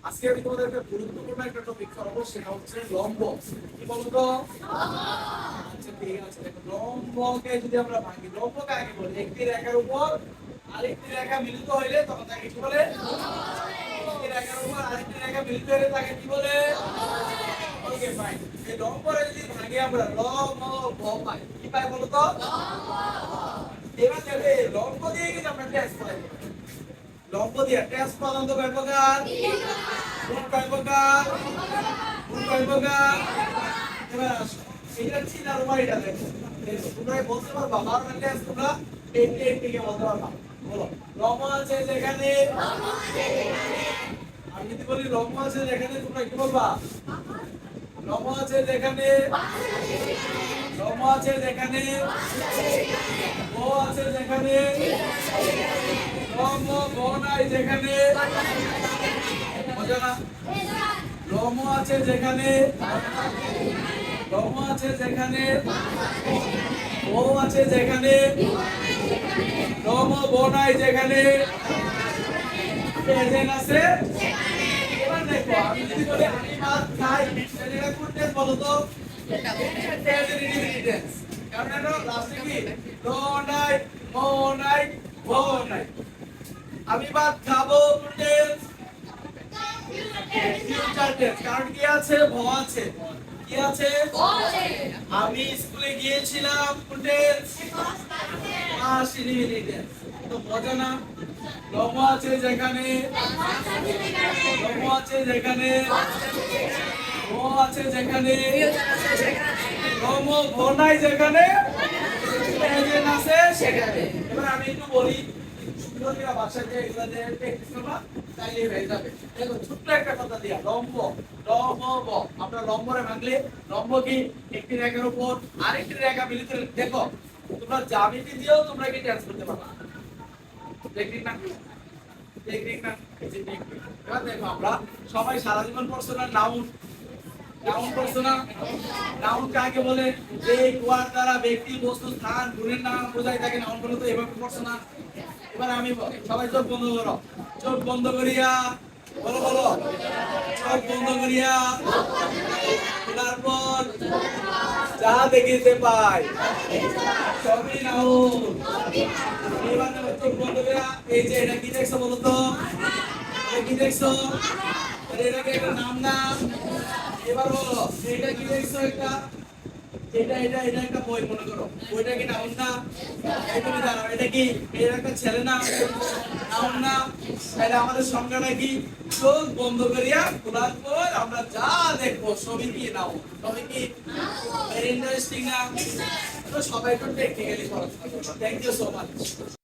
আজকে আমি তোমাদের একটা গুরুত্বপূর্ণ একটা টপিক করাবো, সেটা হচ্ছে লম্ব। কি বলতো? আচ্ছা ঠিক আছে, দেখো লম্বকে যদি আমরা ভাঙি, লম্ব কাকে বলে? একটি রেখার উপর আরেকটি রেখা মিলিত হইলে তখন তাকে কি বলে? একটি রেখার উপর আরেকটি রেখা মিলিত হইলে তাকে কি বলে? Okay fine. এই লম্বরে যদি ভাঙি আমরা লম্ব পাই, কি পাই বলতো? এবার দেখো এই লম্ব দিয়ে কিন্তু আমরা টেস্ট পাই। লম্ব দিয়ে টেস্ট পালন তো কয় প্রকার? কোন কয় প্রকার? কোন কয় প্রকার? এবার আসো, এটা চিনার উপায়টা দেখো। তোমরা বলতে পারবা, বারবার টেস্ট তোমরা কে বলতে পারবা? বলো। লম্ব আছে যেখানে, আমি যদি বলি লম্ব আছে যেখানে, তোমরা কি বলবা? লম্ব আছে যেখানে, লম্ব আছে যেখানে, ও আছে যেখানে, লম্ব নাই যেখানে, মজা না? লম্ব আছে যেখানে, লম্ব আছে যেখানে, ও আছে যেখানে, লম্ব নাই যেখানে, প্রেজেন্ট আছে। এবার দেখো, আমি যদি বলি আমি ভাত খাই, সেটা কোন টেন্স বলো তো? টেন্স। কারণ এটা লাস্টে কি নো নাই, ও নাই, ও নাই। আমি ভাত খাবো, কোন টেন্স? Future tense. কারণ কি আছে? ভ আছে। কি আছে? আমি স্কুলে গিয়েছিলাম, কোন টেন্স? Past indefinite tense. তো মজা না? লম্ব আছে যেখানে, লম্ব আছে যেখানে, ও আছে যেখানে, লম্ব নাই যেখানে, প্রেজেন্ট আছে সেখানে। এবার আমি একটু বলি, সুন্দর করে ভাষায় যে এগুলা দিয়ে প্র্যাকটিস করবা, তাইলেই হয়ে যাবে। দেখো ছোট্ট একটা কথা দিয়া, লম্ব, লম্ব। আমরা লম্বরে ভাঙলে, লম্ব কি? একটি রেখার উপর আরেকটি রেখা মিলিত। দেখো তোমরা জ্যামিতি দিয়েও তোমরা কি টেন্স করতে পারবা। টেকনিক না? টেকনিক না? এই যে টেকনিক। এবার দেখো আমরা সবাই সারা জীবন পড়ছো না নাউন? নাউন পড়ছো না? নাউন কাকে বলে? যে ওয়ার্ড দ্বারা ব্যক্তি, বস্তু, স্থান, গুণের নাম বোঝায় তাকে নাউন বলে। তো এভাবে পড়ছো না? এবার আমি সবাই চোখ বন্ধ করো। চোখ বন্ধ করিয়া বলো, বলো। চোখ বন্ধ করিয়া খোলার পর যা দেখিতে পাই সবই নাউন। এবার দেখো চোখ বন্ধ করিয়া, এই যে এটা কি দেখছো বলো তো? এটা কি দেখছো? এটা কি একটা নাম না? এবার বলো এটা কি দেখছো? একটা এটা একটা বই মনে করো, বইটা কি নাউন না? এই তুমি দাঁড়াও, এটা কি? এটা একটা ছেলে না? নাউন না? তাহলে আমাদের সংজ্ঞাটা কি? চোখ বন্ধ করিয়া খোলার পর আমরা যা দেখবো সবই কি নাউন। সবই কি? ভেরি ইন্টারেস্টিং না? তো সবাই একটু টেকনিক্যালি পড়াশোনা করবা। Thank you so much.